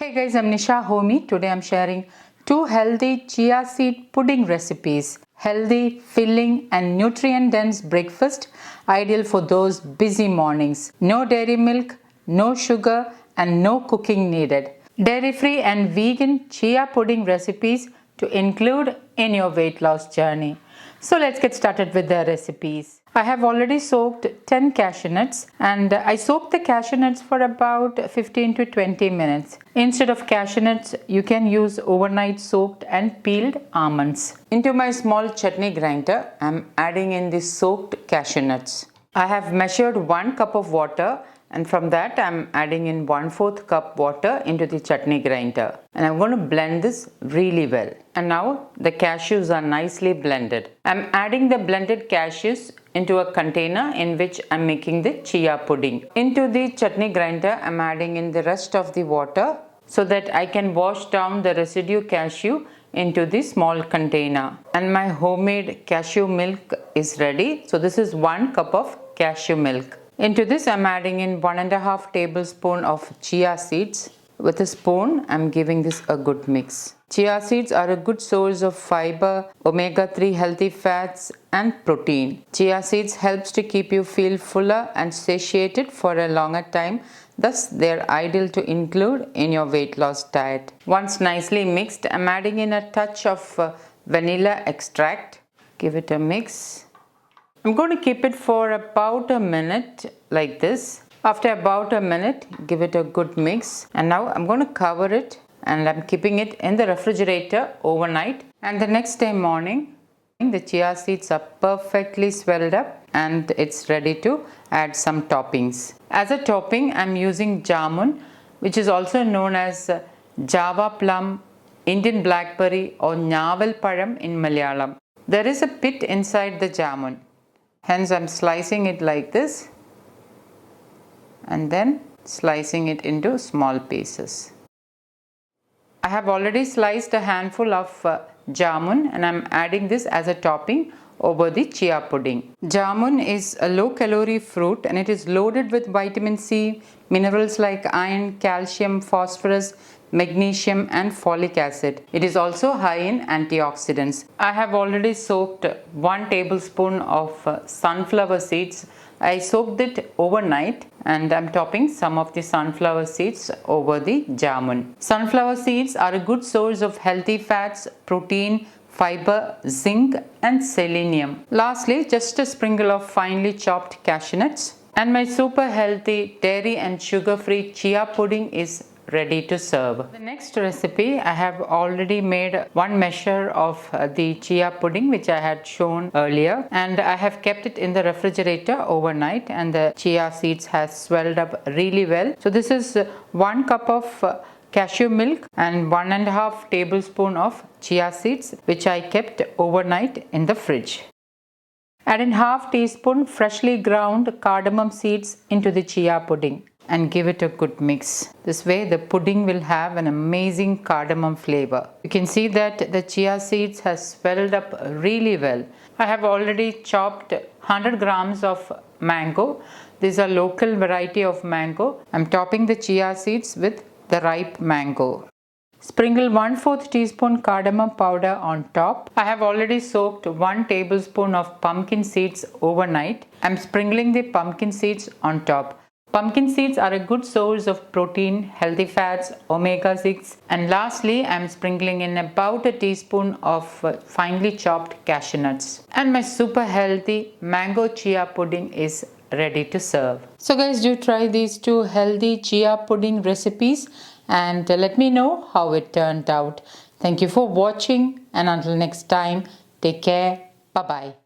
Hey guys, I'm Nisa Homey. Today I'm sharing 2 healthy chia seed pudding recipes. Healthy, filling and nutrient dense breakfast ideal for those busy mornings. No dairy milk, no sugar and no cooking needed. Dairy free and vegan chia pudding recipes to include in your weight loss journey. So let's get started with the recipes. I have already soaked 10 cashew nuts and I soaked the cashew nuts for about 15 to 20 minutes. Instead of cashew nuts, you can use overnight soaked and peeled almonds. Into my small chutney grinder, I am adding in the soaked cashew nuts. I have measured 1 cup of water and from that I am adding in 1/4 cup water into the chutney grinder. And I'm going to blend this really well. And now the cashews are nicely blended. I'm adding the blended cashews into a container in which I'm making the chia pudding. Into the chutney grinder, I'm adding in the rest of the water so that I can wash down the residue cashew into the small container. And my homemade cashew milk is ready. So this is 1 cup of cashew milk. Into this, I'm adding in 1.5 tablespoon of chia seeds. With a spoon, I'm giving this a good mix. Chia seeds are a good source of fiber, omega-3 healthy fats and protein. Chia seeds helps to keep you feel fuller and satiated for a longer time. Thus, they're ideal to include in your weight loss diet. Once nicely mixed, I'm adding in a touch of vanilla extract. Give it a mix. I'm going to keep it for about a minute like this. After about a minute, give it a good mix. And now I'm going to cover it and I'm keeping it in the refrigerator overnight. And the next day morning, the chia seeds are perfectly swelled up and it's ready to add some toppings. As a topping, I'm using jamun, which is also known as Java plum, Indian blackberry or Nyaval param in Malayalam. There is a pit inside the jamun. Hence, I'm slicing it like this and then slicing it into small pieces. I have already sliced a handful of jamun and I'm adding this as a topping over the chia pudding. Jamun is a low-calorie fruit and it is loaded with vitamin C, minerals like iron, calcium, phosphorus, magnesium and folic acid. It is also high in antioxidants. I have already soaked 1 tablespoon of sunflower seeds. I soaked it overnight and I'm topping some of the sunflower seeds over the jamun. Sunflower seeds are a good source of healthy fats, protein, fiber, zinc and selenium. Lastly, just a sprinkle of finely chopped cashew nuts. And my super healthy dairy and sugar-free chia pudding is ready to serve. The next recipe, I have already made 1 measure of the chia pudding which I had shown earlier, and I have kept it in the refrigerator overnight and the chia seeds has swelled up really well. So this is 1 cup of cashew milk and 1.5 tablespoon of chia seeds which I kept overnight in the fridge. Add in ½ teaspoon freshly ground cardamom seeds into the chia pudding and give it a good mix. This way the pudding will have an amazing cardamom flavor. You can see that the chia seeds has swelled up really well. I have already chopped 100 grams of mango. These are local variety of mango. I'm topping the chia seeds with the ripe mango. Sprinkle 1/4 teaspoon cardamom powder on top. I have already soaked 1 tablespoon of pumpkin seeds overnight. I'm sprinkling the pumpkin seeds on top. Pumpkin seeds are a good source of protein, healthy fats, omega-6 and lastly I'm sprinkling in about a teaspoon of finely chopped cashew nuts. And my super healthy mango chia pudding is ready to serve. So guys, do try these 2 healthy chia pudding recipes and let me know how it turned out. Thank you for watching and until next time, take care. Bye-bye.